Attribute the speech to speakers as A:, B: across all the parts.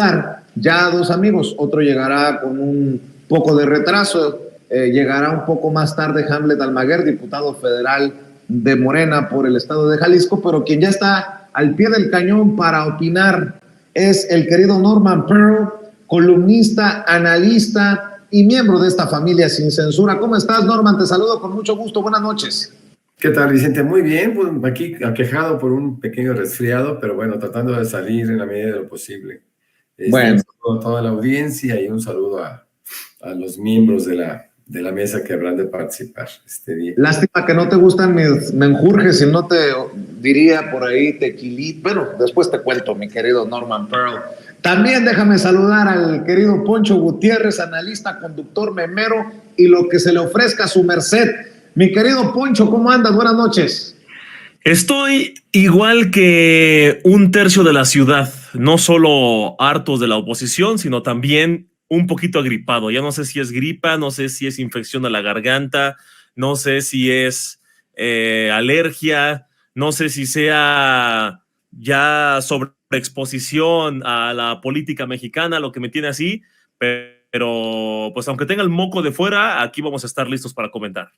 A: saludar ya a dos amigos. Otro llegará con un poco de retraso. Llegará un poco más tarde Hamlet Almaguer, diputado federal de Morena por el estado de Jalisco, pero quien ya está al pie del cañón para opinar es el querido Norman Pearl, columnista, analista y miembro de esta familia sin censura. ¿Cómo estás, Norman? Te saludo con mucho gusto. Buenas noches.
B: ¿Qué tal, Vicente? Muy bien, pues aquí aquejado por un pequeño resfriado, pero bueno, tratando de salir en la medida de lo posible.
A: Bueno.
B: Un saludo a toda la audiencia y un saludo a los miembros de la mesa que habrán de participar este día.
A: Lástima que no te gustan mis menjurjes, si no te diría por ahí tequilita. Bueno, después te cuento, mi querido Norman Pearl. También déjame saludar al querido Poncho Gutiérrez, analista, conductor, memero y lo que se le ofrezca a su merced. Mi querido Poncho, ¿cómo andas? Buenas noches.
C: Estoy igual que un tercio de la ciudad, no solo hartos de la oposición, sino también un poquito agripado. Ya no sé si es gripa, no sé si es infección a la garganta, no sé si es alergia, no sé si sea ya sobreexposición a la política mexicana, lo que me tiene así, pero pues aunque tenga el moco de fuera, aquí vamos a estar listos para comentar.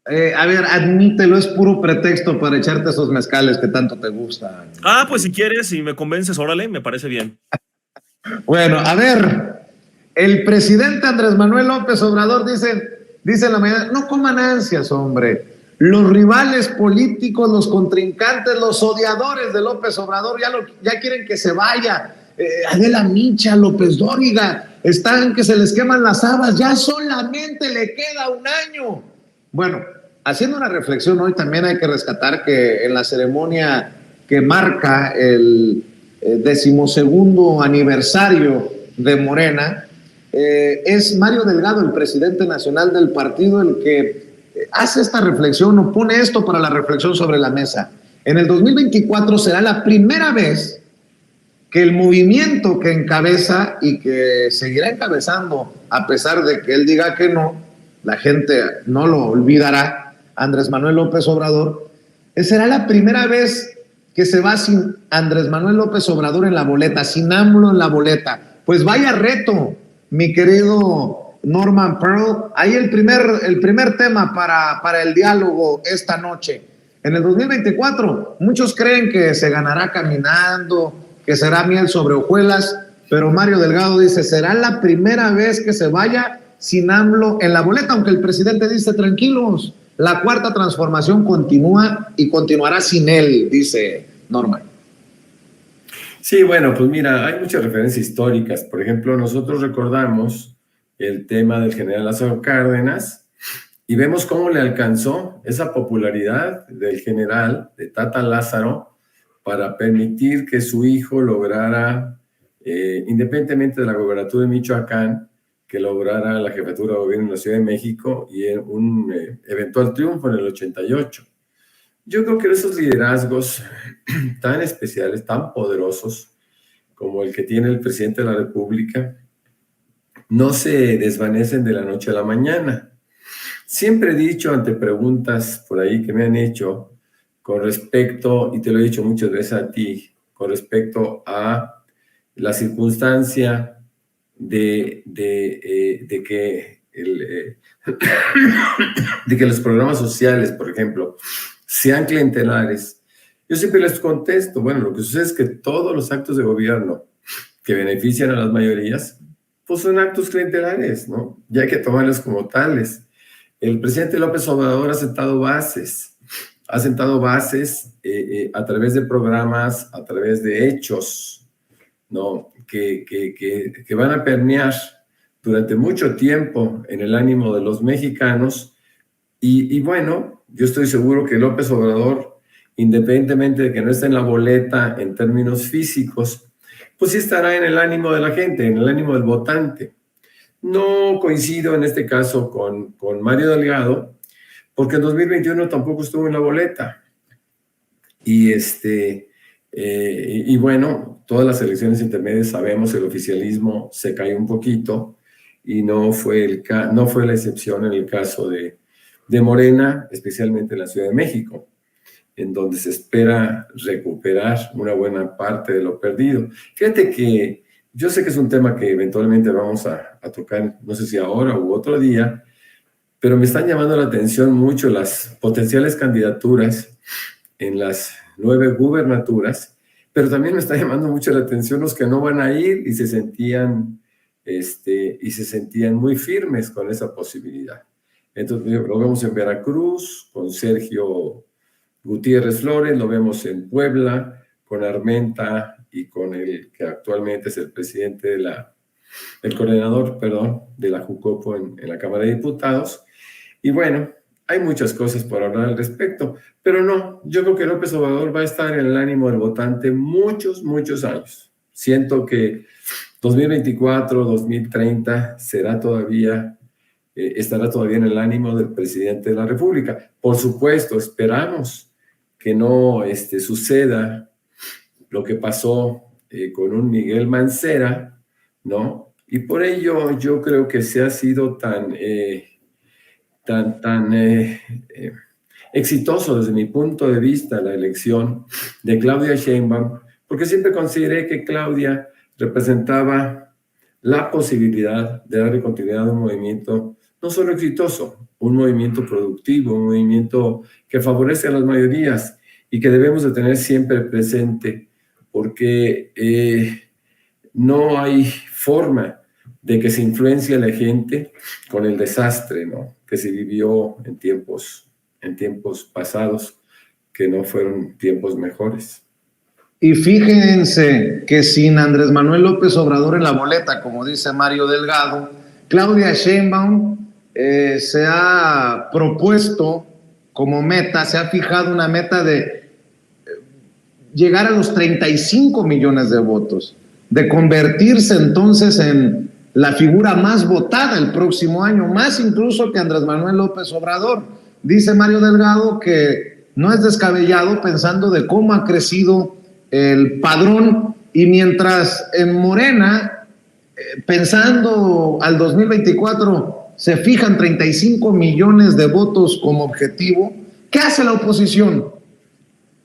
A: A ver, admítelo, es puro pretexto para echarte esos mezcales que tanto te gustan.
C: Ah, pues si quieres, si me convences, órale, me parece bien.
A: Bueno, a ver, el presidente Andrés Manuel López Obrador dice en la mañana, no coman ansias, hombre. Los rivales políticos, los contrincantes, los odiadores de López Obrador ya quieren que se vaya. Adela Micha, López Dóriga, están que se les queman las habas, ya solamente le queda un año. Bueno, haciendo una reflexión hoy también hay que rescatar que en la ceremonia que marca el 12º aniversario de Morena, es Mario Delgado, el presidente nacional del partido, el que hace esta reflexión o pone esto para la reflexión sobre la mesa. En el 2024 será la primera vez que el movimiento que encabeza y que seguirá encabezando a pesar de que él diga que no, la gente no lo olvidará, Andrés Manuel López Obrador, será la primera vez que se va sin Andrés Manuel López Obrador en la boleta, sin AMLO en la boleta. Pues vaya reto, mi querido Norman Pearl. Ahí el primer tema para el diálogo esta noche. En el 2024, muchos creen que se ganará caminando, que será miel sobre hojuelas, pero Mario Delgado dice, será la primera vez que se vaya sin AMLO en la boleta, aunque el presidente dice, tranquilos, la cuarta transformación continúa y continuará sin él, dice Norman.
B: Sí, bueno, pues mira, hay muchas referencias históricas. Por ejemplo, nosotros recordamos el tema del general Lázaro Cárdenas y vemos cómo le alcanzó esa popularidad del general, de Tata Lázaro, para permitir que su hijo lograra, independientemente de la gobernatura de Michoacán, que lograra la jefatura de gobierno en la Ciudad de México y un eventual triunfo en el 88. Yo creo que esos liderazgos tan especiales, tan poderosos, como el que tiene el presidente de la República, no se desvanecen de la noche a la mañana. Siempre he dicho ante preguntas por ahí que me han hecho con respecto, y te lo he dicho muchas veces a ti, con respecto a la circunstancia de que los programas sociales, por ejemplo, sean clientelares. Yo siempre les contesto, bueno, lo que sucede es que todos los actos de gobierno que benefician a las mayorías, pues son actos clientelares, ¿no? Y hay que tomarlos como tales. El presidente López Obrador ha sentado bases a través de programas, a través de hechos, ¿no? Que van a permear durante mucho tiempo en el ánimo de los mexicanos y bueno, yo estoy seguro que López Obrador, independientemente de que no esté en la boleta en términos físicos, pues sí estará en el ánimo de la gente, en el ánimo del votante. No coincido en este caso con Mario Delgado, porque en 2021 tampoco estuvo en la boleta. Y bueno, todas las elecciones intermedias sabemos que el oficialismo se cayó un poquito y no fue la excepción en el caso de Morena, especialmente en la Ciudad de México, en donde se espera recuperar una buena parte de lo perdido. Fíjate que yo sé que es un tema que eventualmente vamos a tocar, no sé si ahora u otro día, pero me están llamando la atención mucho las potenciales candidaturas en las 9 gubernaturas, pero también me está llamando mucho la atención los que no van a ir y se sentían muy firmes con esa posibilidad. Entonces lo vemos en Veracruz con Sergio Gutiérrez Flores, lo vemos en Puebla con Armenta y con el que actualmente es el presidente el coordinador, perdón, de la Jucopo en la Cámara de Diputados. Y bueno, hay muchas cosas por hablar al respecto, pero no, yo creo que López Obrador va a estar en el ánimo del votante muchos, muchos años. Siento que 2024, 2030 estará todavía en el ánimo del presidente de la República. Por supuesto, esperamos que no suceda lo que pasó con un Miguel Mancera, ¿no? Y por ello yo creo que se ha sido tan exitoso desde mi punto de vista la elección de Claudia Sheinbaum, porque siempre consideré que Claudia representaba la posibilidad de darle continuidad a un movimiento no solo exitoso, un movimiento productivo, un movimiento que favorece a las mayorías y que debemos de tener siempre presente, porque no hay forma de que se influencie a la gente con el desastre, ¿no?, que se vivió en tiempos pasados, que no fueron tiempos mejores.
A: Y fíjense que sin Andrés Manuel López Obrador en la boleta, como dice Mario Delgado, Claudia Sheinbaum se ha propuesto como meta, se ha fijado una meta de llegar a los 35 millones de votos, de convertirse entonces en la figura más votada el próximo año, más incluso que Andrés Manuel López Obrador. Dice Mario Delgado que no es descabellado pensando de cómo ha crecido el padrón, y mientras en Morena, pensando al 2024, se fijan 35 millones de votos como objetivo, ¿qué hace la oposición?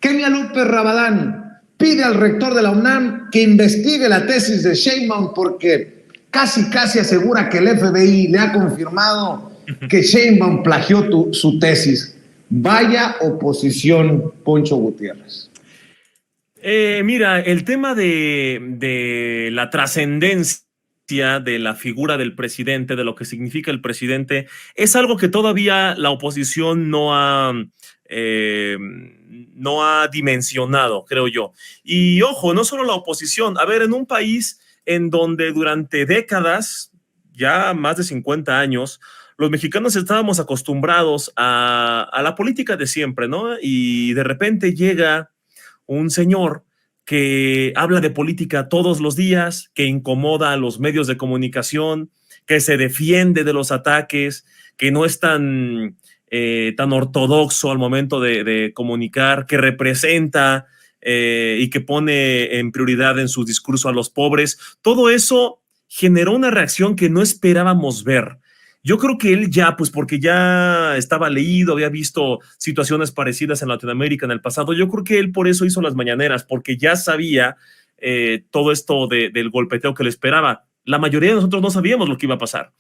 A: Kenia López Rabadán pide al rector de la UNAM que investigue la tesis de Sheinbaum, porque casi asegura que el FBI le ha confirmado que Sheinbaum plagió su tesis. Vaya oposición, Poncho Gutiérrez.
C: Mira, el tema de la trascendencia de la figura del presidente, de lo que significa el presidente, es algo que todavía la oposición no ha dimensionado, creo yo. Y ojo, no solo la oposición. A ver, en un país en donde durante décadas, ya más de 50 años, los mexicanos estábamos acostumbrados a la política de siempre, ¿no? Y de repente llega un señor que habla de política todos los días, que incomoda a los medios de comunicación, que se defiende de los ataques, que no es tan ortodoxo al momento de comunicar, que representa y que pone en prioridad en su discurso a los pobres. Todo eso generó una reacción que no esperábamos ver. Yo creo que él ya, pues porque ya estaba leído, había visto situaciones parecidas en Latinoamérica en el pasado, yo creo que él por eso hizo las mañaneras, porque ya sabía todo esto del golpeteo que le esperaba. La mayoría de nosotros no sabíamos lo que iba a pasar.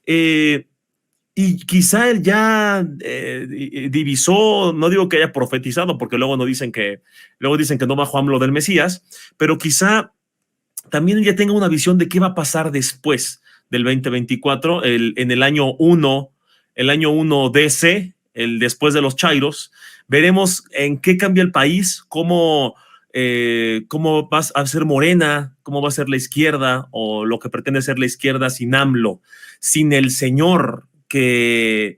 C: Y quizá él ya divisó, no digo que haya profetizado, porque luego dicen que no bajó AMLO del Mesías, pero quizá también él ya tenga una visión de qué va a pasar después del 2024, en el año 1, el año 1 DC, el después de los chairos. Veremos en qué cambia el país, cómo va a ser Morena, cómo va a ser la izquierda, o lo que pretende ser la izquierda sin AMLO, sin el señor que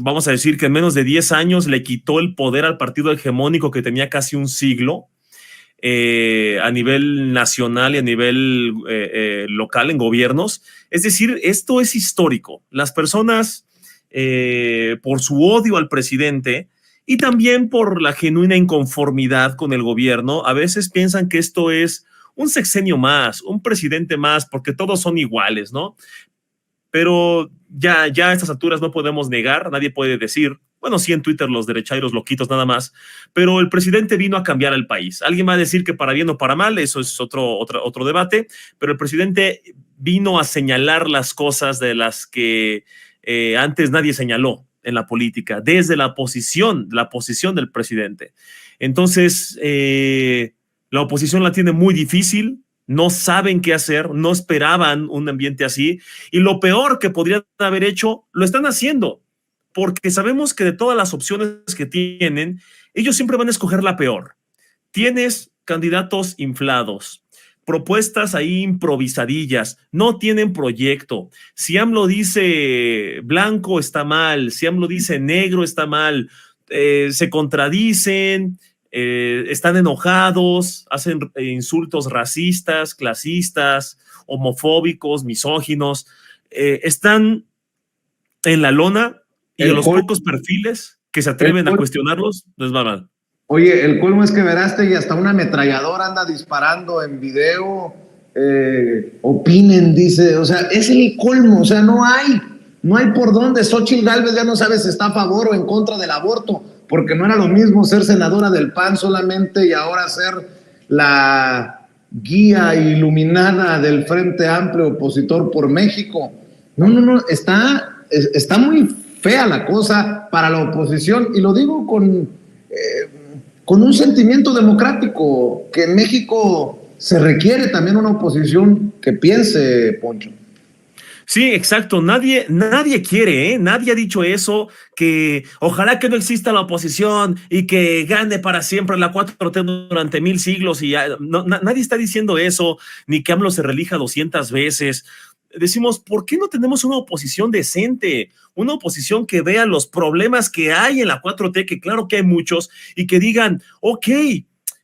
C: vamos a decir que en menos de 10 años le quitó el poder al partido hegemónico que tenía casi un siglo, a nivel nacional y a nivel local en gobiernos. Es decir, esto es histórico. Las personas, por su odio al presidente y también por la genuina inconformidad con el gobierno, a veces piensan que esto es un sexenio más, un presidente más, porque todos son iguales, ¿no? Pero ya a estas alturas no podemos negar, nadie puede decir bueno, sí en Twitter los derechairos loquitos nada más, pero el presidente vino a cambiar el país. Alguien va a decir que para bien o para mal, eso es otro debate, pero el presidente vino a señalar las cosas de las que antes nadie señaló en la política, desde la posición del presidente. Entonces, la oposición la tiene muy difícil, no saben qué hacer, no esperaban un ambiente así, y lo peor que podrían haber hecho, lo están haciendo, porque sabemos que de todas las opciones que tienen, ellos siempre van a escoger la peor. Tienes candidatos inflados, propuestas ahí improvisadillas, no tienen proyecto. Si AMLO dice blanco está mal, si AMLO dice negro está mal, se contradicen, están enojados, hacen insultos racistas, clasistas, homofóbicos, misóginos, están en la lona y a los pocos perfiles que se atreven a cuestionarlos les va mal.
A: Oye, el colmo es que Verástegui hasta una ametralladora anda disparando en video, opinen, dice, o sea, es el colmo, o sea, no hay por dónde. Xóchitl Gálvez ya no sabe si está a favor o en contra del aborto, porque no era lo mismo ser senadora del PAN solamente y ahora ser la guía iluminada del Frente Amplio opositor por México. No, está muy fea la cosa para la oposición, y lo digo con un sentimiento democrático, que en México se requiere también una oposición que piense, Poncho.
C: Sí, exacto. Nadie quiere, nadie ha dicho eso, que ojalá que no exista la oposición y que gane para siempre la 4T durante 1000 siglos. Y nadie está diciendo eso, ni que AMLO se reelija 200 veces. Decimos, ¿por qué no tenemos una oposición decente? Una oposición que vea los problemas que hay en la 4T, que claro que hay muchos, y que digan, ok,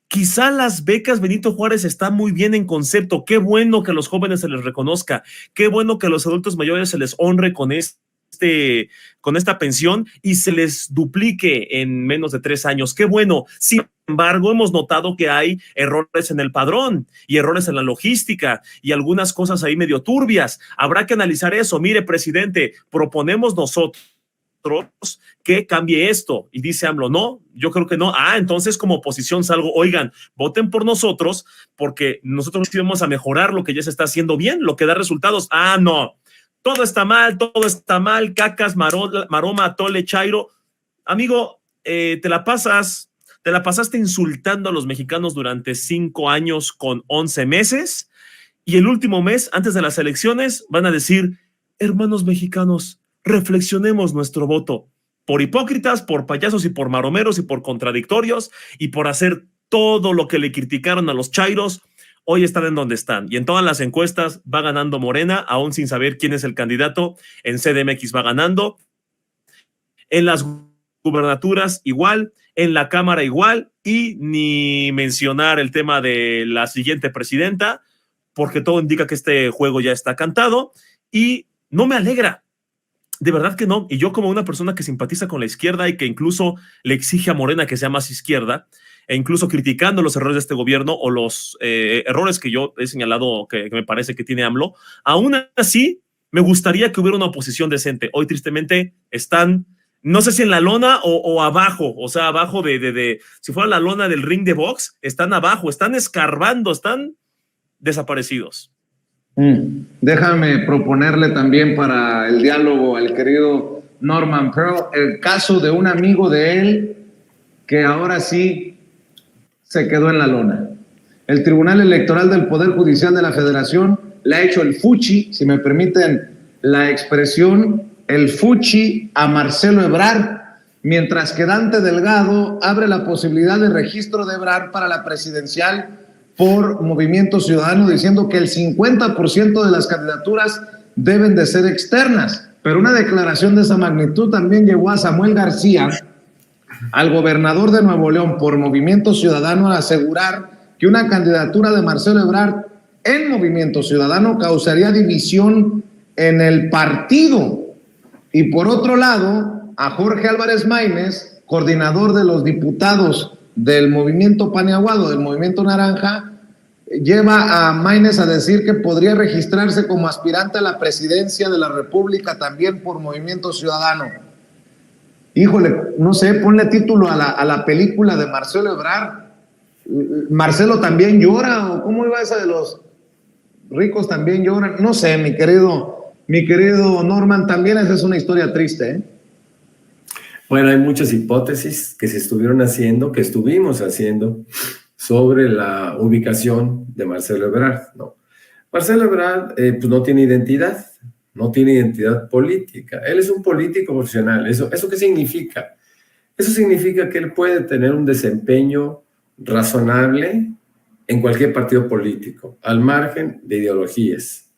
C: quizá las becas Benito Juárez están muy bien en concepto, qué bueno que a los jóvenes se les reconozca, qué bueno que a los adultos mayores se les honre con esta pensión y se les duplique en menos de 3 años, qué bueno. Sin embargo, hemos notado que hay errores en el padrón y errores en la logística y algunas cosas ahí medio turbias. Habrá que analizar eso. Mire, presidente, proponemos nosotros que cambie esto. Y dice AMLO, no, yo creo que no. Entonces como oposición salgo, oigan, voten por nosotros porque nosotros vamos a mejorar lo que ya se está haciendo bien, lo que da resultados. No, todo está mal, cacas, maroma, atole, chairo. Amigo, te la pasaste insultando a los mexicanos durante 5 años con 11 meses, y el último mes, antes de las elecciones, van a decir, hermanos mexicanos, reflexionemos nuestro voto. Por hipócritas, por payasos y por maromeros y por contradictorios y por hacer todo lo que le criticaron a los chairos, hoy están en donde están. Y en todas las encuestas va ganando Morena, aún sin saber quién es el candidato. En CDMX va ganando. En las gubernaturas igual, en la Cámara igual, y ni mencionar el tema de la siguiente presidenta, porque todo indica que este juego ya está cantado, y no me alegra, de verdad que no. Y yo, como una persona que simpatiza con la izquierda y que incluso le exige a Morena que sea más izquierda, e incluso criticando los errores de este gobierno o los errores que yo he señalado que me parece que tiene AMLO, aún así me gustaría que hubiera una oposición decente. Hoy tristemente están, no sé si en la lona o abajo, o sea, abajo de si fuera la lona del ring de box, están abajo, están escarbando, están desaparecidos.
A: Déjame proponerle también para el diálogo al querido Norman Pearl el caso de un amigo de él que ahora sí se quedó en la lona. El Tribunal Electoral del Poder Judicial de la Federación le ha hecho el fuchi, si me permiten la expresión, el fuchi a Marcelo Ebrard, mientras que Dante Delgado abre la posibilidad de registro de Ebrard para la presidencial por Movimiento Ciudadano, diciendo que el 50% de las candidaturas deben de ser externas. Pero una declaración de esa magnitud también llevó a Samuel García, al gobernador de Nuevo León por Movimiento Ciudadano, a asegurar que una candidatura de Marcelo Ebrard en Movimiento Ciudadano causaría división en el partido. Y por otro lado, a Jorge Álvarez Maínez, coordinador de los diputados del Movimiento Paniaguado, del Movimiento Naranja, lleva a Maínez a decir que podría registrarse como aspirante a la presidencia de la República también por Movimiento Ciudadano. híjole, no sé, ponle título a la película de Marcelo Ebrard. Marcelo también llora, o cómo iba esa de los ricos también lloran. No sé, mi querido Norman, también esa es una historia triste, ¿eh?
B: Bueno, hay muchas hipótesis que se estuvieron haciendo, que estuvimos haciendo, sobre la ubicación de Marcelo Ebrard, ¿no? Marcelo Ebrard pues no tiene identidad, no tiene identidad política. Él es un político profesional. ¿Eso qué significa? Eso significa que él puede tener un desempeño razonable en cualquier partido político, al margen de ideologías.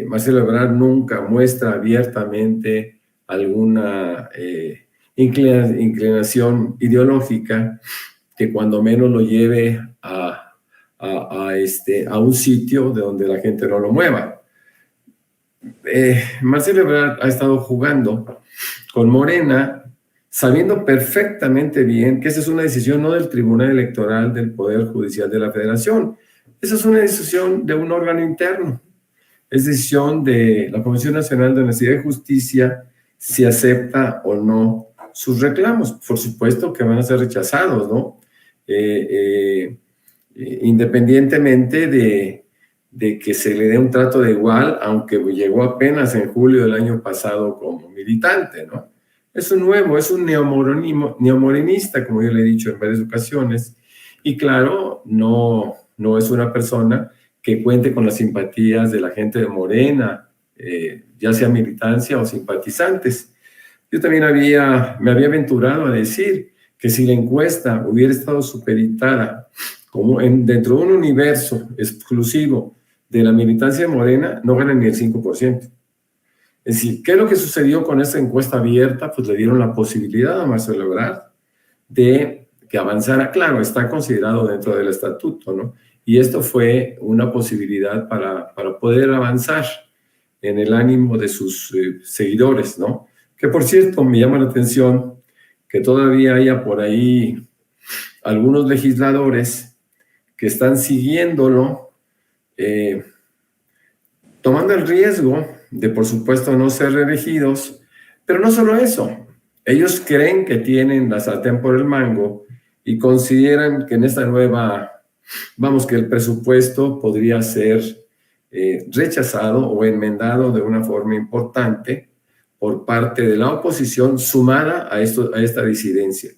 B: Marcelo Ebrard nunca muestra abiertamente alguna inclinación ideológica que cuando menos lo lleve a un sitio de donde la gente no lo mueva. Marcelo Ebrard ha estado jugando con Morena, sabiendo perfectamente bien que esa es una decisión no del Tribunal Electoral del Poder Judicial de la Federación, esa es una decisión de un órgano interno, es decisión de la Comisión Nacional de Honestidad y Justicia si acepta o no sus reclamos. Por supuesto que van a ser rechazados, ¿no? Independientemente de que se le dé un trato de igual, aunque llegó apenas en julio del año pasado como militante, ¿no? Es un nuevo, es un neomorenista, como yo le he dicho en varias ocasiones, y claro, no es una persona que cuente con las simpatías de la gente de Morena, ya sea militancia o simpatizantes. Yo también me había aventurado a decir que si la encuesta hubiera estado supeditada dentro de un universo exclusivo de la militancia de Morena, no ganan ni el 5%. Es decir, ¿qué es lo que sucedió con esta encuesta abierta? Pues le dieron la posibilidad a Marcelo Ebrard de que avanzara. Claro, está considerado dentro del estatuto, ¿no? Y esto fue una posibilidad para poder avanzar en el ánimo de sus seguidores, ¿no? Que por cierto, me llama la atención que todavía haya por ahí algunos legisladores que están siguiéndolo, tomando el riesgo de, por supuesto, no ser reelegidos, pero no solo eso, ellos creen que tienen la sartén por el mango y consideran que en esta nueva, que el presupuesto podría ser rechazado o enmendado de una forma importante por parte de la oposición sumada a esta disidencia.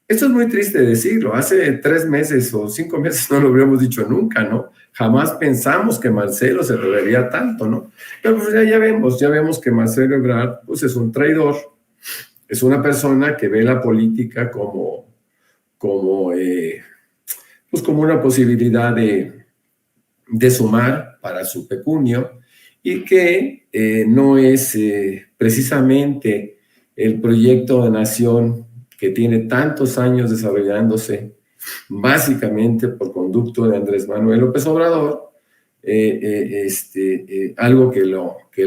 B: Esto es muy triste decirlo. Hace 3 meses o 5 meses no lo habríamos dicho nunca, ¿no? Jamás pensamos que Marcelo se atrevería tanto, ¿no? Pero pues ya vemos que Marcelo Ebrard pues es un traidor, es una persona que ve la política como una posibilidad de sumar para su pecunio y que no es precisamente el proyecto de nación que tiene tantos años desarrollándose, básicamente por conducto de Andrés Manuel López Obrador, algo que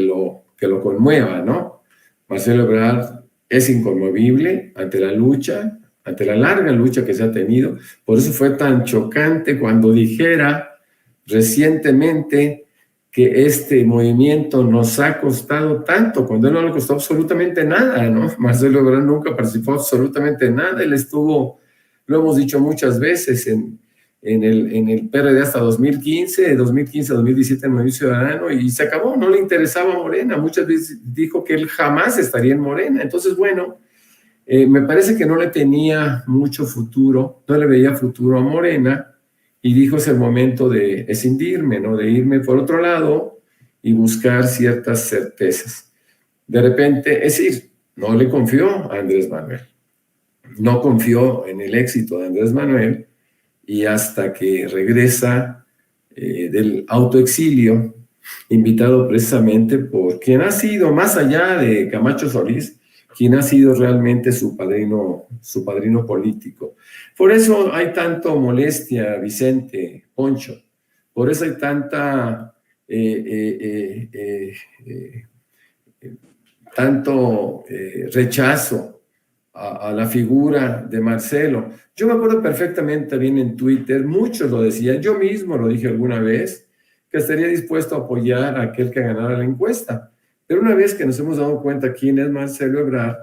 B: lo conmueva, ¿no? Marcelo Ebrard es inconmovible ante la lucha, ante la larga lucha que se ha tenido. Por eso fue tan chocante cuando dijera recientemente que este movimiento nos ha costado tanto, cuando él no le costó absolutamente nada, ¿no? Marcelo Ebrard nunca participó absolutamente nada, él estuvo, lo hemos dicho muchas veces, en el PRD hasta 2015, de 2015 a 2017 en Movimiento Ciudadano, y se acabó, no le interesaba Morena, muchas veces dijo que él jamás estaría en Morena. Entonces, bueno, me parece que no le tenía mucho futuro, no le veía futuro a Morena, y dijo es el momento de escindirme, ¿no? De irme por otro lado y buscar ciertas certezas. De repente, es decir, no le confió a Andrés Manuel, no confió en el éxito de Andrés Manuel, y hasta que regresa del autoexilio, invitado precisamente por quien ha sido, más allá de Camacho Solís, quien ha sido realmente su padrino político. Por eso hay tanto molestia, Vicente, Poncho, por eso hay tanta tanto rechazo a la figura de Marcelo. Yo me acuerdo perfectamente bien en Twitter, muchos lo decían, yo mismo lo dije alguna vez, que estaría dispuesto a apoyar a aquel que ganara la encuesta. Pero una vez que nos hemos dado cuenta quién es Marcelo Ebrard,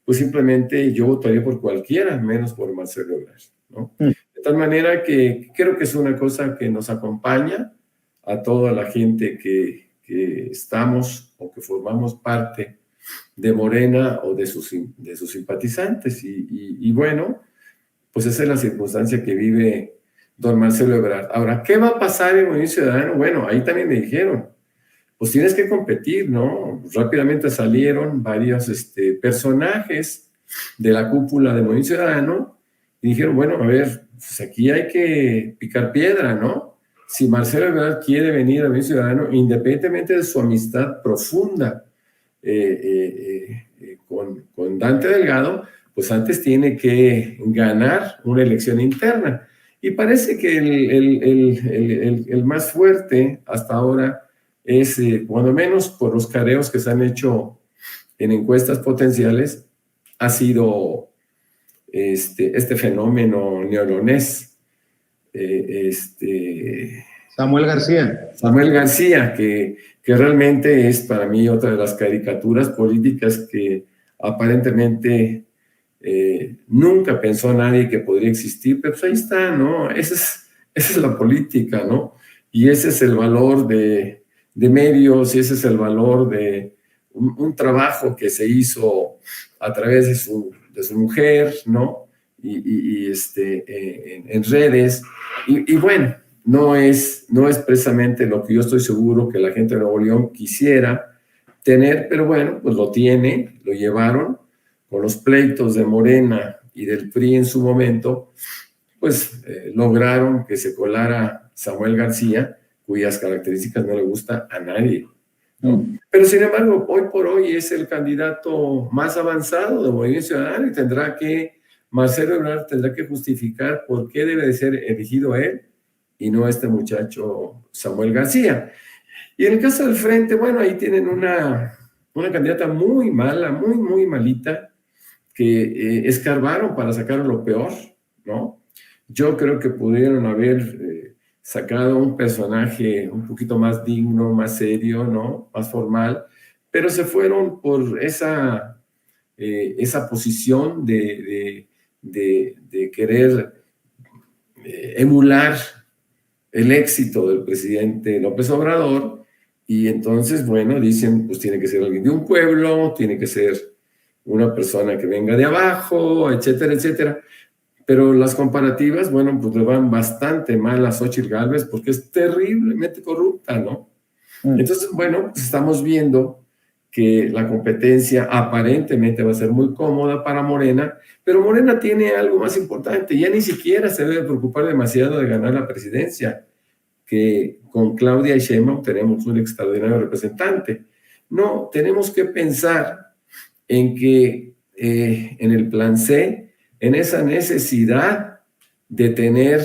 B: pues simplemente yo votaría por cualquiera, menos por Marcelo Ebrard, ¿no? De tal manera que creo que es una cosa que nos acompaña a toda la gente que estamos o que formamos parte de Morena o de sus simpatizantes. Y bueno, pues esa es la circunstancia que vive don Marcelo Ebrard. Ahora, ¿qué va a pasar en Movimiento Ciudadano? Bueno, ahí también me dijeron, pues tienes que competir, ¿no? Rápidamente salieron varios personajes de la cúpula de Movimiento Ciudadano y dijeron, bueno, a ver, pues aquí hay que picar piedra, ¿no? Si Marcelo Ebrard quiere venir a Movimiento Ciudadano, independientemente de su amistad profunda con Dante Delgado, pues antes tiene que ganar una elección interna. Y parece que el más fuerte hasta ahora es, cuando menos por los careos que se han hecho en encuestas potenciales, ha sido este fenómeno neolonés.
A: Samuel García.
B: Samuel García, que realmente es para mí otra de las caricaturas políticas que aparentemente nunca pensó nadie que podría existir, pero pues ahí está, ¿no? Esa es la política, ¿no? Y ese es el valor de medios, y ese es el valor de un trabajo que se hizo a través de su mujer, ¿no? En redes, y bueno, no es precisamente lo que yo estoy seguro que la gente de Nuevo León quisiera tener, pero bueno, pues lo tiene, lo llevaron con los pleitos de Morena y del PRI en su momento, pues lograron que se colara Samuel García, cuyas características no le gusta a nadie, ¿no? Pero sin embargo, hoy por hoy es el candidato más avanzado de Movimiento Ciudadano y Marcelo Ebrard tendrá que justificar por qué debe de ser elegido él y no este muchacho Samuel García. Y en el caso del Frente, bueno, ahí tienen una candidata muy mala, muy malita, que escarbaron para sacar lo peor, ¿no? Yo creo que pudieron haber sacado un personaje un poquito más digno, más serio, ¿no? Más formal, pero se fueron por esa posición de querer emular el éxito del presidente López Obrador, y entonces, bueno, dicen, pues tiene que ser alguien de un pueblo, tiene que ser una persona que venga de abajo, etcétera, etcétera. Pero las comparativas, bueno, pues le van bastante mal a Xóchitl Gálvez porque es terriblemente corrupta, ¿no? Entonces, bueno, pues estamos viendo que la competencia aparentemente va a ser muy cómoda para Morena, pero Morena tiene algo más importante, ya ni siquiera se debe preocupar demasiado de ganar la presidencia, que con Claudia Sheinbaum tenemos un extraordinario representante. No, tenemos que pensar en que en el plan C, en esa necesidad de tener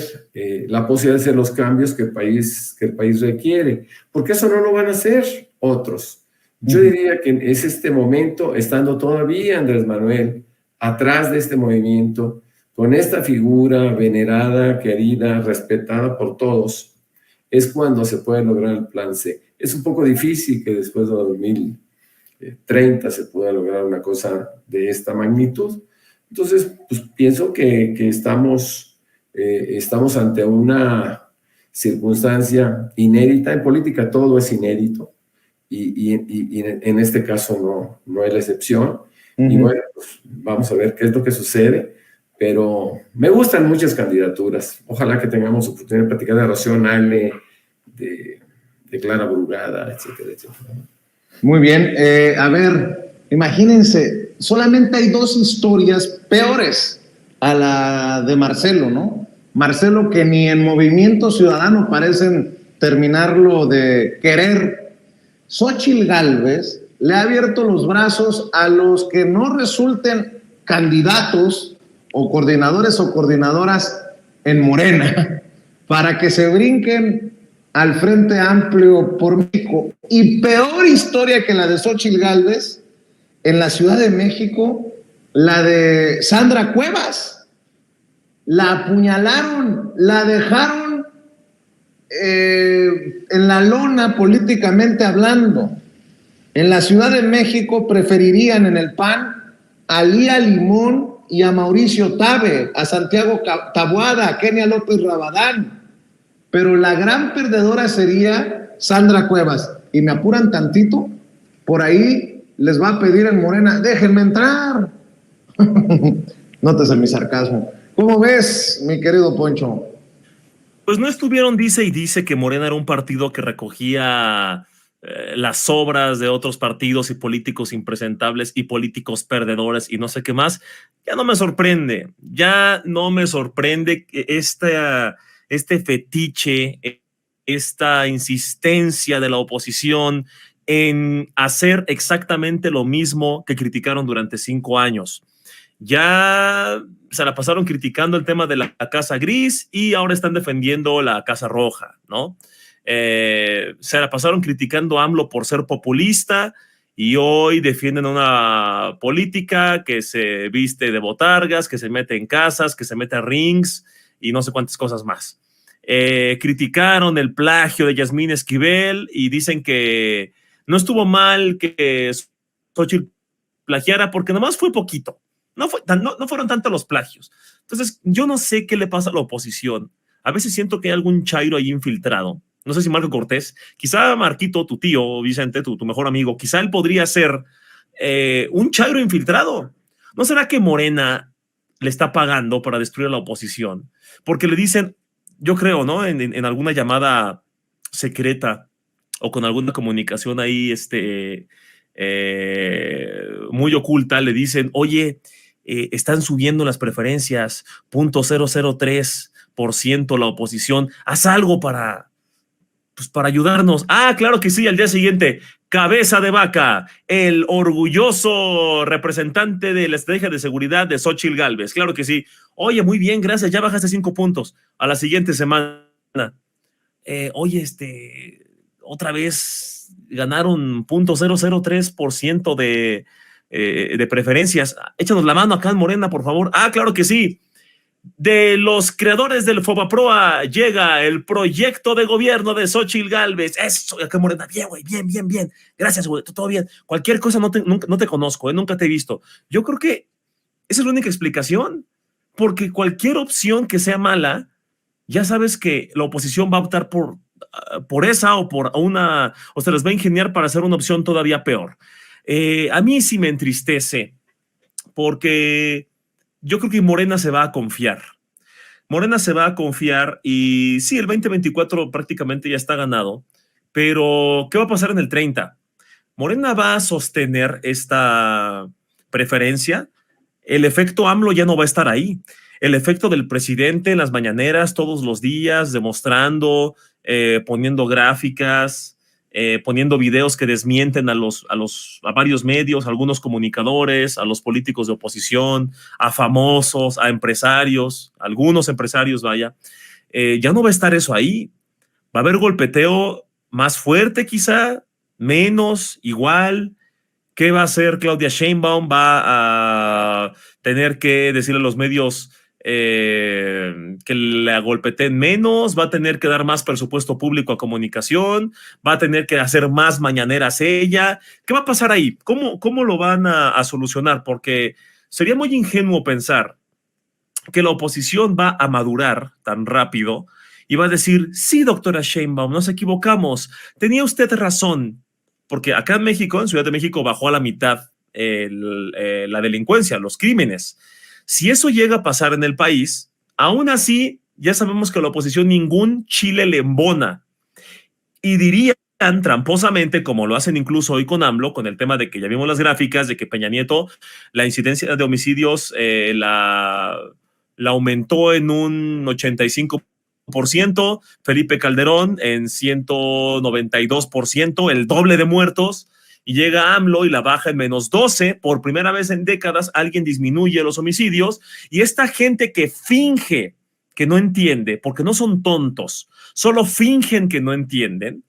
B: la posibilidad de hacer los cambios que el país requiere, porque eso no lo van a hacer otros. Yo diría que es este momento, estando todavía Andrés Manuel atrás de este movimiento, con esta figura venerada, querida, respetada por todos, es cuando se puede lograr el plan C. Es un poco difícil que después de 2030 se pueda lograr una cosa de esta magnitud. Entonces, pues pienso que estamos ante una circunstancia inédita. En política todo es inédito y en este caso no es la excepción. Y bueno, pues vamos a ver qué es lo que sucede, pero me gustan muchas candidaturas. Ojalá que tengamos oportunidad de platicar de Rocío Nale, de Clara Brugada, etcétera, etcétera.
A: Muy bien, a ver, imagínense, solamente hay dos historias peores a la de Marcelo, ¿no? Marcelo, que ni en Movimiento Ciudadano parecen terminarlo de querer. Xóchitl Gálvez le ha abierto los brazos a los que no resulten candidatos o coordinadores o coordinadoras en Morena para que se brinquen al Frente Amplio por México. Y peor historia que la de Xóchitl Gálvez, en la Ciudad de México, la de Sandra Cuevas. La apuñalaron, la dejaron en la lona políticamente hablando. En la Ciudad de México preferirían en el PAN a Lía Limón y a Mauricio Tabe, a Santiago Taboada, a Kenia López Rabadán, pero la gran perdedora sería Sandra Cuevas. Y me apuran tantito, por ahí les va a pedir en Morena, déjenme entrar. Nótese mi sarcasmo. ¿Cómo ves, mi querido Poncho?
C: Pues no estuvieron, dice y dice, que Morena era un partido que recogía las obras de otros partidos y políticos impresentables y políticos perdedores y no sé qué más. Ya no me sorprende este fetiche, esta insistencia de la oposición en hacer exactamente lo mismo que criticaron durante 5 años. Ya se la pasaron criticando el tema de la Casa Gris y ahora están defendiendo la Casa Roja, ¿no? Se la pasaron criticando a AMLO por ser populista y hoy defienden una política que se viste de botargas, que se mete en casas, que se mete a rings y no sé cuántas cosas más. Criticaron el plagio de Yasmín Esquivel y dicen que no estuvo mal que Xochitl plagiara porque nomás fue poquito. No fueron tantos los plagios. Entonces, yo no sé qué le pasa a la oposición. A veces siento que hay algún chairo ahí infiltrado. No sé si Marco Cortés, quizá Marquito, tu tío, Vicente, tu mejor amigo, quizá él podría ser un chairo infiltrado. ¿No será que Morena le está pagando para destruir a la oposición? Porque le dicen, yo creo, ¿no? En alguna llamada secreta o con alguna comunicación ahí muy oculta, le dicen, oye, están subiendo las preferencias, 0.003% la oposición, haz algo para ayudarnos. Ah, claro que sí, al día siguiente, cabeza de vaca, el orgulloso representante de la estrategia de seguridad de Xóchitl Gálvez, claro que sí. Oye, muy bien, gracias, ya bajaste 5 puntos. A la siguiente semana, oye, otra vez ganaron 0.003% de preferencias. Échanos la mano acá en Morena, por favor. Ah, claro que sí. De los creadores del Fobaproa llega el proyecto de gobierno de Xóchitl Gálvez. Eso, acá en Morena. Bien, güey, bien. Gracias, güey, todo bien. Cualquier cosa no te conozco, nunca te he visto. Yo creo que esa es la única explicación, porque cualquier opción que sea mala, ya sabes que la oposición va a optar por esa o por una, o se les va a ingeniar para hacer una opción todavía peor. A mí sí me entristece, porque yo creo que Morena se va a confiar. Morena se va a confiar y sí, el 2024 prácticamente ya está ganado, pero ¿qué va a pasar en el 30? Morena va a sostener esta preferencia. El efecto AMLO ya no va a estar ahí. El efecto del presidente en las mañaneras todos los días, demostrando, poniendo gráficas, poniendo videos que desmienten a varios medios, a algunos comunicadores, a los políticos de oposición, a famosos, a empresarios, algunos empresarios, vaya. Ya no va a estar eso ahí. Va a haber golpeteo más fuerte quizá, menos, igual. ¿Qué va a hacer Claudia Sheinbaum? Va a tener que decirle a los medios que la golpeteen menos, va a tener que dar más presupuesto público a comunicación, va a tener que hacer más mañaneras ella. ¿Qué va a pasar ahí? ¿Cómo lo van a solucionar? Porque sería muy ingenuo pensar que la oposición va a madurar tan rápido y va a decir, sí, doctora Sheinbaum, nos equivocamos, tenía usted razón, porque acá en México, en Ciudad de México, bajó a la mitad la delincuencia, los crímenes. Si eso llega a pasar en el país, aún así, ya sabemos que a la oposición ningún chile le embona. Y dirían tramposamente, como lo hacen incluso hoy con AMLO, con el tema de que ya vimos las gráficas, de que Peña Nieto, la incidencia de homicidios la aumentó en un 85%, Felipe Calderón en 192%, el doble de muertos. Y llega AMLO y la baja en -12, por primera vez en décadas alguien disminuye los homicidios, y esta gente que finge que no entiende, porque no son tontos, solo fingen que no entienden,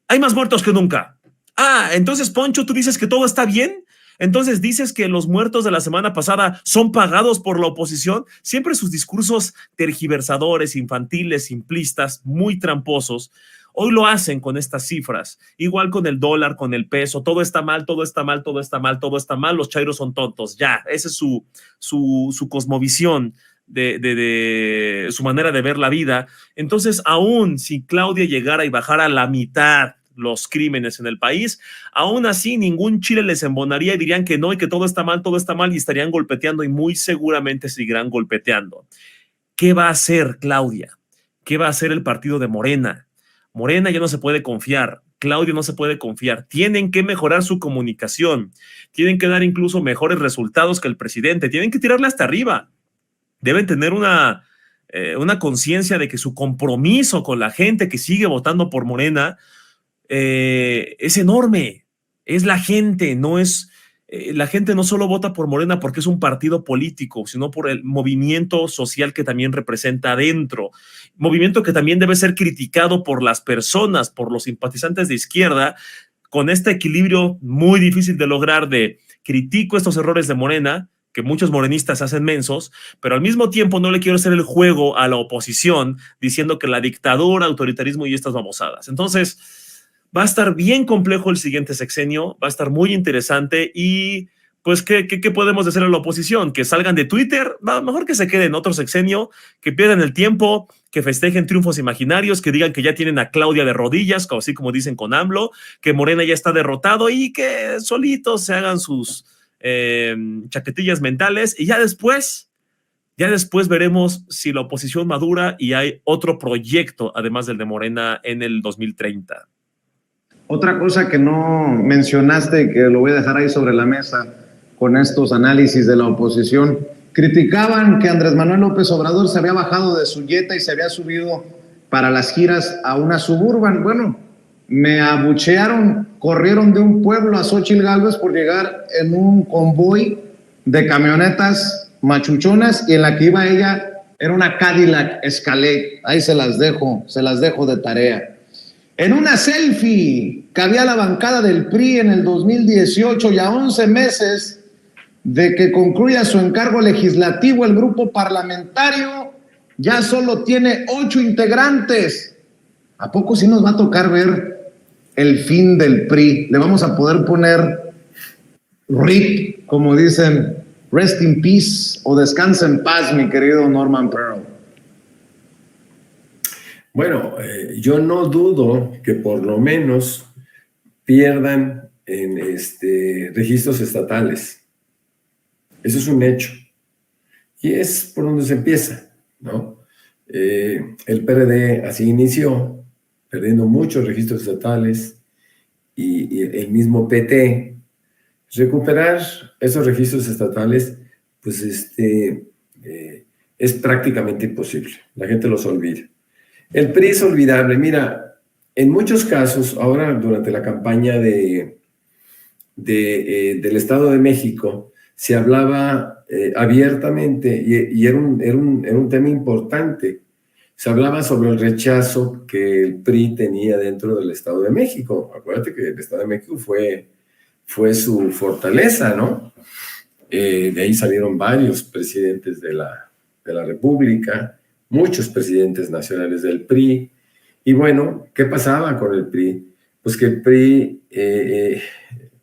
C: hay más muertos que nunca. Ah, entonces, Poncho, ¿tú dices que todo está bien? Entonces, ¿dices que los muertos de la semana pasada son pagados por la oposición? Siempre sus discursos tergiversadores, infantiles, simplistas, muy tramposos. Hoy lo hacen con estas cifras, igual con el dólar, con el peso, todo está mal, todo está mal, todo está mal, todo está mal, los chairos son tontos, ya, esa es su cosmovisión, de su manera de ver la vida. Entonces, aún si Claudia llegara y bajara a la mitad los crímenes en el país, aún así ningún chile les embonaría y dirían que no y que todo está mal y estarían golpeteando y muy seguramente seguirán golpeteando. ¿Qué va a hacer Claudia? ¿Qué va a hacer el partido de Morena? Morena ya no se puede confiar. Claudia no se puede confiar. Tienen que mejorar su comunicación. Tienen que dar incluso mejores resultados que el presidente. Tienen que tirarle hasta arriba. Deben tener una conciencia de que su compromiso con la gente que sigue votando por Morena es enorme. Es la gente, no es... la gente no solo vota por Morena porque es un partido político, sino por el movimiento social que también representa adentro. Movimiento que también debe ser criticado por las personas, por los simpatizantes de izquierda, con este equilibrio muy difícil de lograr de critico estos errores de Morena, que muchos morenistas hacen mensos, pero al mismo tiempo no le quiero hacer el juego a la oposición diciendo que la dictadura, autoritarismo y estas babosadas. Entonces, va a estar bien complejo el siguiente sexenio, va a estar muy interesante y pues, ¿qué podemos decir a la oposición? Que salgan de Twitter, mejor que se queden en otro sexenio, que pierdan el tiempo, que festejen triunfos imaginarios, que digan que ya tienen a Claudia de rodillas, así como dicen con AMLO, que Morena ya está derrotado y que solitos se hagan sus chaquetillas mentales y ya después veremos si la oposición madura y hay otro proyecto, además del de Morena, en el 2030.
A: Otra cosa que no mencionaste, que lo voy a dejar ahí sobre la mesa con estos análisis de la oposición, criticaban que Andrés Manuel López Obrador se había bajado de su Jetta y se había subido para las giras a una Suburban. Bueno, me abuchearon, corrieron de un pueblo a Xóchitl Gálvez por llegar en un convoy de camionetas machuchonas y en la que iba ella era una Cadillac Escalade. Ahí se las dejo de tarea. En una selfie cabía la bancada del PRI en el 2018 y a 11 meses de que concluya su encargo legislativo, el grupo parlamentario ya solo tiene 8 integrantes. ¿A poco sí nos va a tocar ver el fin del PRI? Le vamos a poder poner RIP, como dicen, rest in peace o descansa en paz, mi querido Norman Pearl.
B: Bueno, yo no dudo que por lo menos pierdan en registros estatales. Eso es un hecho. Y es por donde se empieza, ¿no? El PRD así inició, perdiendo muchos registros estatales y el mismo PT. Recuperar esos registros estatales, pues es prácticamente imposible. La gente los olvida. El PRI es olvidable. Mira, en muchos casos, ahora durante la campaña del Estado de México, se hablaba abiertamente y era un tema importante. Se hablaba sobre el rechazo que el PRI tenía dentro del Estado de México. Acuérdate que el Estado de México fue su fortaleza, ¿no? De ahí salieron varios presidentes de la República, muchos presidentes nacionales del PRI. Y bueno, ¿qué pasaba con el PRI? Pues que el PRI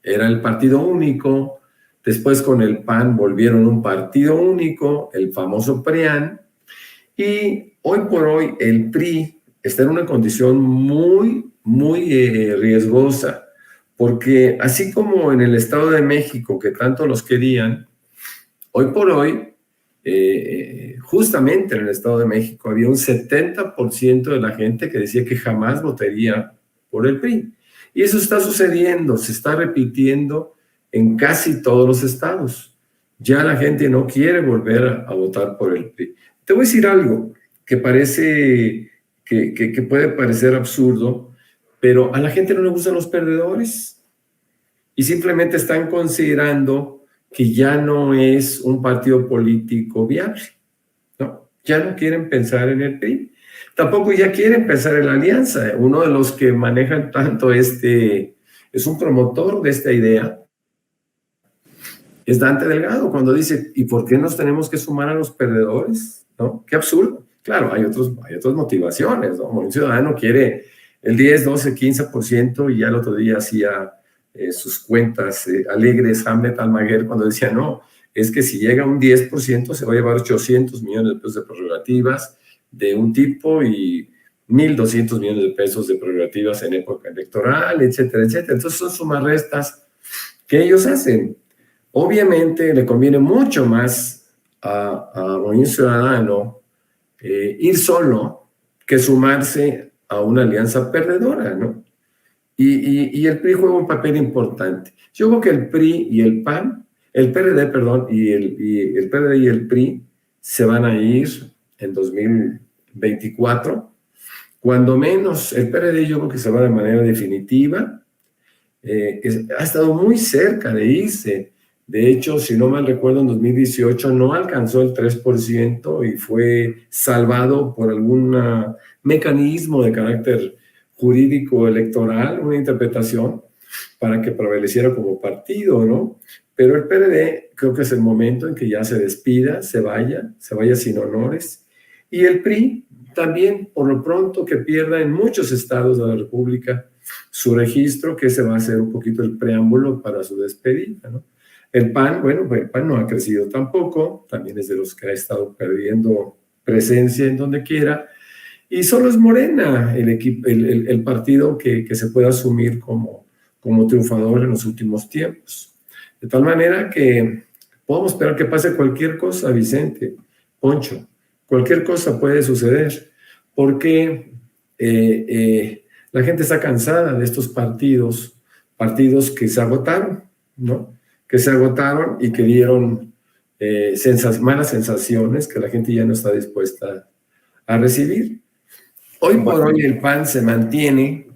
B: era el partido único. Después con el PAN volvieron un partido único, el famoso PRIAN, y hoy por hoy el PRI está en una condición muy, muy riesgosa, porque así como en el Estado de México, que tanto los querían, hoy por hoy, justamente en el Estado de México, había un 70% de la gente que decía que jamás votaría por el PRI. Y eso está sucediendo, se está repitiendo en casi todos los estados. Ya la gente no quiere volver a votar por el PRI. Te voy a decir algo que parece, que puede parecer absurdo, pero a la gente no le gustan los perdedores y simplemente están considerando que ya no es un partido político viable, ¿no? Ya no quieren pensar en el PRI. Tampoco ya quieren pensar en la alianza. Uno de los que manejan tanto es un promotor de esta idea, es Dante Delgado, cuando dice, ¿y por qué nos tenemos que sumar a los perdedores? ¿No? Qué absurdo. Claro, hay otras motivaciones, ¿no? Un ciudadano quiere el 10, 12, 15%, y ya el otro día hacía sus cuentas alegres Hamlet Almaguer cuando decía, no, es que si llega a un 10% se va a llevar 800 millones de pesos de prerrogativas de un tipo y 1.200 millones de pesos de prerrogativas en época electoral, etcétera, etcétera. Entonces son sumarrestas que ellos hacen. Obviamente le conviene mucho más a un ciudadano ir solo que sumarse a una alianza perdedora, ¿no? Y el PRI juega un papel importante. Yo creo que el PRI y el PAN, el PRD, perdón, y el PRD y el PRI se van a ir en 2024. Cuando menos, el PRD yo creo que se va de manera definitiva. Ha estado muy cerca de irse. De hecho, si no mal recuerdo, en 2018 no alcanzó el 3% y fue salvado por algún mecanismo de carácter jurídico electoral, una interpretación para que prevaleciera como partido, ¿no? Pero el PRD creo que es el momento en que ya se despida, se vaya sin honores. Y el PRI también, por lo pronto, que pierda en muchos estados de la República su registro, que ese va a ser un poquito el preámbulo para su despedida, ¿no? El PAN, bueno, el PAN no ha crecido tampoco, también es de los que ha estado perdiendo presencia en donde quiera, y solo es Morena el partido que se puede asumir como triunfador en los últimos tiempos. De tal manera que podemos esperar que pase cualquier cosa, Vicente, Poncho, cualquier cosa puede suceder, porque la gente está cansada de estos partidos que se agotaron, ¿no? Que se agotaron y que dieron malas sensaciones que la gente ya no está dispuesta a recibir. Hoy por hoy el PAN se mantiene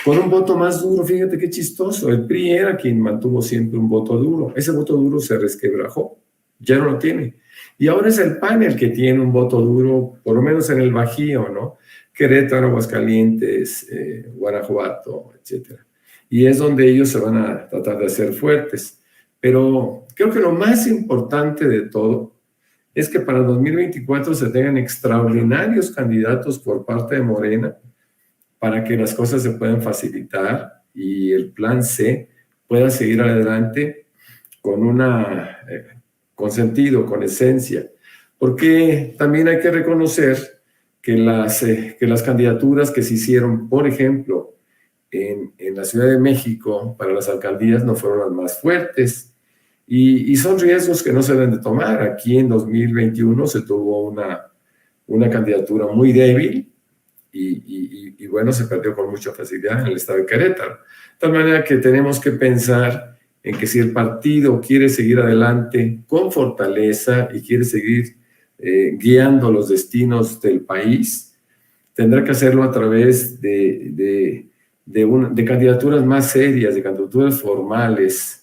B: con un voto más duro. Fíjate qué chistoso. El PRI era quien mantuvo siempre un voto duro. Ese voto duro se resquebrajó, ya no lo tiene. Y ahora es el PAN el que tiene un voto duro, por lo menos en el Bajío, ¿no? Querétaro, Aguascalientes, Guanajuato, etcétera. Y es donde ellos se van a tratar de hacer fuertes. Pero creo que lo más importante de todo es que para 2024 se tengan extraordinarios candidatos por parte de Morena para que las cosas se puedan facilitar y el plan C pueda seguir adelante con sentido, con esencia. Porque también hay que reconocer que las candidaturas que se hicieron, por ejemplo, en la Ciudad de México para las alcaldías no fueron las más fuertes y son riesgos que no se deben de tomar. Aquí en 2021 se tuvo una candidatura muy débil y bueno, se perdió con mucha facilidad en el estado de Querétaro. De tal manera que tenemos que pensar en que si el partido quiere seguir adelante con fortaleza y quiere seguir guiando los destinos del país, tendrá que hacerlo a través de candidaturas más serias, de candidaturas formales,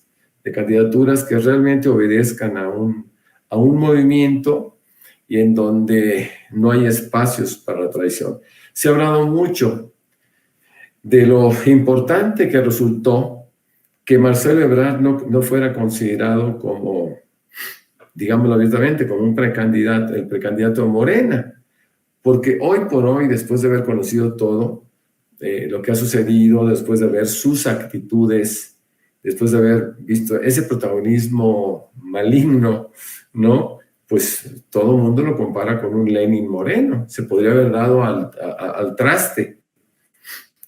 B: de candidaturas que realmente obedezcan a un movimiento y en donde no hay espacios para la traición. Se ha hablado mucho de lo importante que resultó que Marcelo Ebrard no fuera considerado como, digámoslo abiertamente, como el precandidato de Morena, porque hoy por hoy, después de haber conocido todo, lo que ha sucedido, después de ver sus actitudes, después de haber visto ese protagonismo maligno, ¿no? Pues todo el mundo lo compara con un Lenin Moreno. Se podría haber dado al traste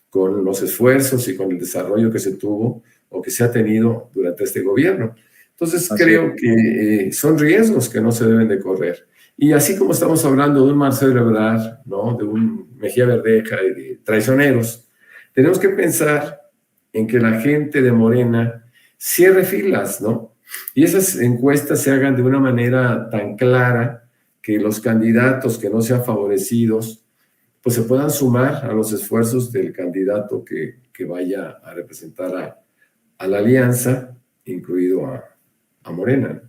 B: con los esfuerzos y con el desarrollo que se tuvo o que se ha tenido durante este gobierno. Entonces creo que son riesgos que no se deben de correr. Y así como estamos hablando de un Marcelo Ebrard, ¿no? De un Mejía Verdeja y de traicioneros, tenemos que pensar en que la gente de Morena cierre filas, ¿no? Y esas encuestas se hagan de una manera tan clara que los candidatos que no sean favorecidos pues se puedan sumar a los esfuerzos del candidato que vaya a representar a la alianza, incluido a Morena.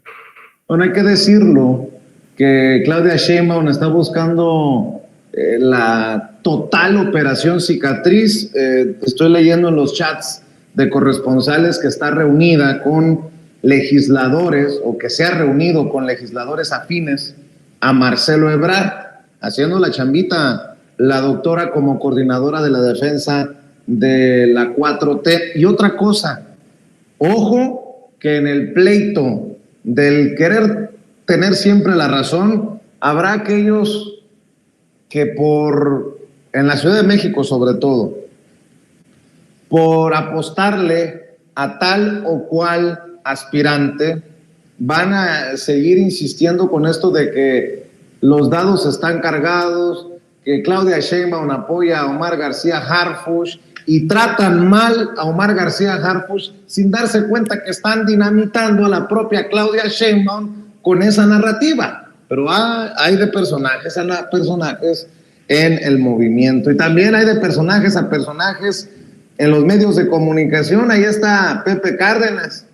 A: Bueno, hay que decirlo, que Claudia Sheinbaum está buscando la total operación cicatriz. Estoy leyendo en los chats de corresponsales que está reunida con legisladores o que se ha reunido con legisladores afines a Marcelo Ebrard, haciendo la chambita la doctora como coordinadora de la defensa de la 4T. Y otra cosa, ojo que en el pleito del querer tener siempre la razón, habrá aquellos que en la Ciudad de México sobre todo, por apostarle a tal o cual aspirante, van a seguir insistiendo con esto de que los dados están cargados, que Claudia Sheinbaum apoya a Omar García Harfuch y tratan mal a Omar García Harfuch sin darse cuenta que están dinamitando a la propia Claudia Sheinbaum con esa narrativa. Pero hay de personajes a personajes en el movimiento y también hay de personajes a personajes en los medios de comunicación. Ahí está Pepe Cárdenas,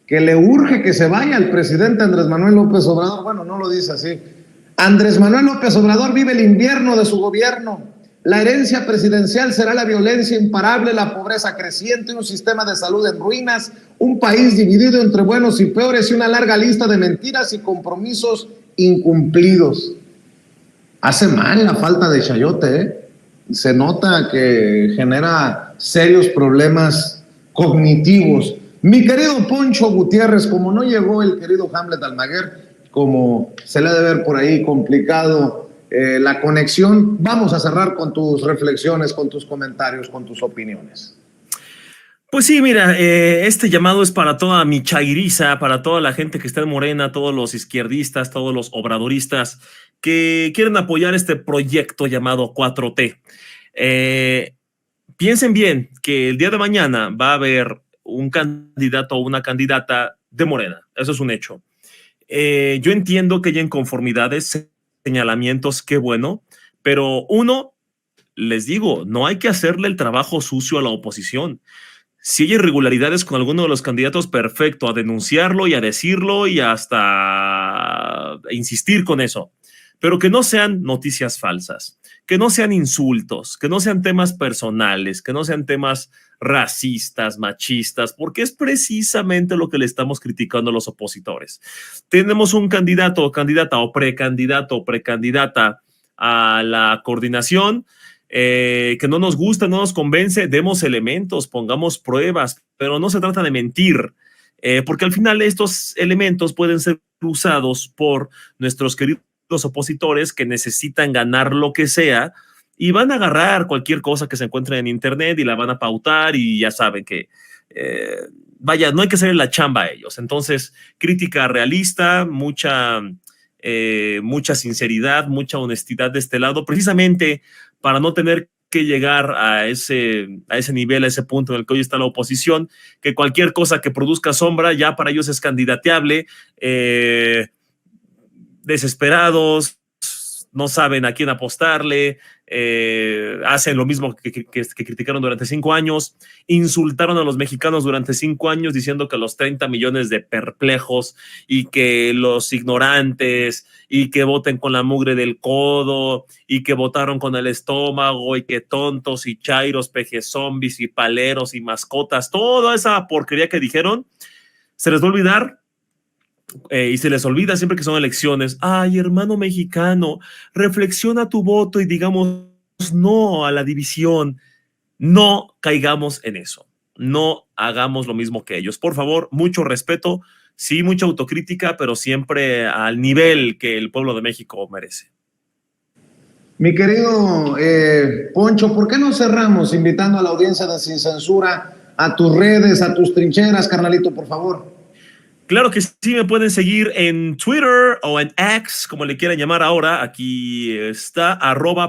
A: que le urge que se vaya el presidente Andrés Manuel López Obrador. Bueno, no lo dice así. Andrés Manuel López Obrador vive el invierno de su gobierno. La herencia presidencial será la violencia imparable, la pobreza creciente, un sistema de salud en ruinas, un país dividido entre buenos y peores y una larga lista de mentiras y compromisos incumplidos. Hace mal la falta de chayote, ¿eh? Se nota que genera serios problemas cognitivos. Mi querido Poncho Gutiérrez, como no llegó el querido Hamlet Almaguer, como se le ha de ver por ahí complicado la conexión, vamos a cerrar con tus reflexiones, con tus comentarios, con tus opiniones.
C: Pues sí, mira, este llamado es para toda mi chairiza, para toda la gente que está en Morena, todos los izquierdistas, todos los obradoristas que quieren apoyar este proyecto llamado 4T. Piensen bien que el día de mañana va a haber un candidato o una candidata de Morena. Eso es un hecho. Yo entiendo que hay inconformidades, señalamientos, qué bueno, pero uno, les digo, no hay que hacerle el trabajo sucio a la oposición. Si hay irregularidades con alguno de los candidatos, perfecto, a denunciarlo y a decirlo y hasta insistir con eso. Pero que no sean noticias falsas, que no sean insultos, que no sean temas personales, que no sean temas racistas, machistas, porque es precisamente lo que le estamos criticando a los opositores. Tenemos un candidato o candidata o precandidata a la coordinación que no nos gusta, no nos convence, demos elementos, pongamos pruebas, pero no se trata de mentir, porque al final estos elementos pueden ser usados por nuestros queridos opositores que necesitan ganar lo que sea y van a agarrar cualquier cosa que se encuentre en internet y la van a pautar y ya saben que vaya, no hay que hacerle la chamba a ellos. Entonces, crítica realista, mucha sinceridad, mucha honestidad de este lado, precisamente para no tener que llegar a ese nivel, a ese punto en el que hoy está la oposición, que cualquier cosa que produzca sombra ya para ellos es candidateable, desesperados, no saben a quién apostarle, hacen lo mismo que criticaron durante 5 años, insultaron a los mexicanos durante 5 años diciendo que los 30 millones de perplejos y que los ignorantes y que voten con la mugre del codo y que votaron con el estómago y que tontos y chairos, pejezombis y paleros y mascotas, toda esa porquería que dijeron, se les va a olvidar. Y se les olvida siempre que son elecciones. Ay, hermano mexicano, reflexiona tu voto y digamos no a la división. No caigamos en eso. No hagamos lo mismo que ellos. Por favor, mucho respeto, sí, mucha autocrítica, pero siempre al nivel que el pueblo de México merece.
A: Mi querido Poncho, ¿por qué no cerramos invitando a la audiencia de Sin Censura a tus redes, a tus trincheras, carnalito, por favor?
C: Claro que sí, me pueden seguir en Twitter o en X, como le quieran llamar ahora. Aquí está,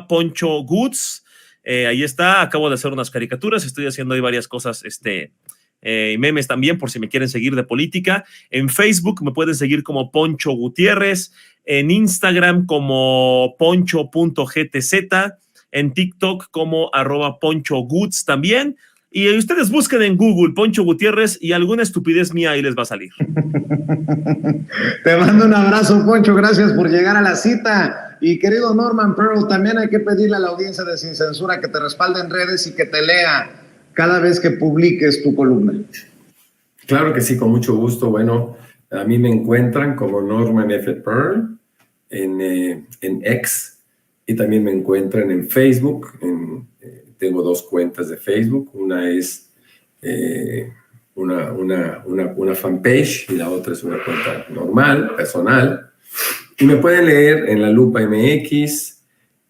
C: @PonchoGoods. Ahí está, acabo de hacer unas caricaturas, estoy haciendo ahí varias cosas, memes también, por si me quieren seguir de política. En Facebook me pueden seguir como Poncho Gutiérrez, en Instagram como poncho.gtz, en TikTok como @PonchoGoods también. Y ustedes busquen en Google Poncho Gutiérrez y alguna estupidez mía ahí les va a salir.
A: Te mando un abrazo, Poncho. Gracias por llegar a la cita. Y querido Norman Pearl, también hay que pedirle a la audiencia de Sin Censura que te respalde en redes y que te lea cada vez que publiques tu columna.
B: Claro que sí, con mucho gusto. Bueno, a mí me encuentran como Norman F. Pearl en X. y también me encuentran en Facebook. Tengo 2 cuentas de Facebook. Una es una fanpage y la otra es una cuenta normal, personal. Y me pueden leer en La Lupa MX,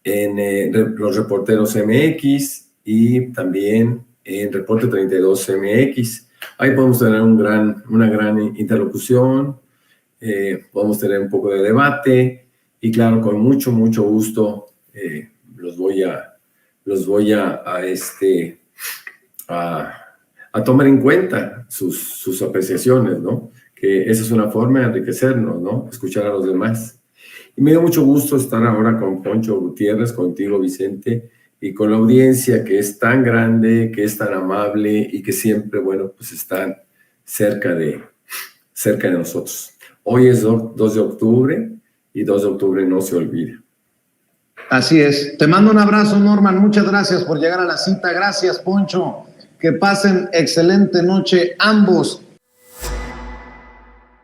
B: en Los Reporteros MX y también en Reporte 32 MX. Ahí podemos tener una gran interlocución, podemos tener un poco de debate y claro, con mucho gusto los voy a tomar en cuenta sus apreciaciones, ¿no? Que esa es una forma de enriquecernos, ¿no? Escuchar a los demás. Y me da mucho gusto estar ahora con Poncho Gutiérrez, contigo, Vicente, y con la audiencia que es tan grande, que es tan amable y que siempre, bueno, pues están cerca de nosotros. Hoy es 2 de octubre y 2 de octubre no se olvida.
A: Así es. Te mando un abrazo, Norman. Muchas gracias por llegar a la cita. Gracias, Poncho. Que pasen excelente noche ambos.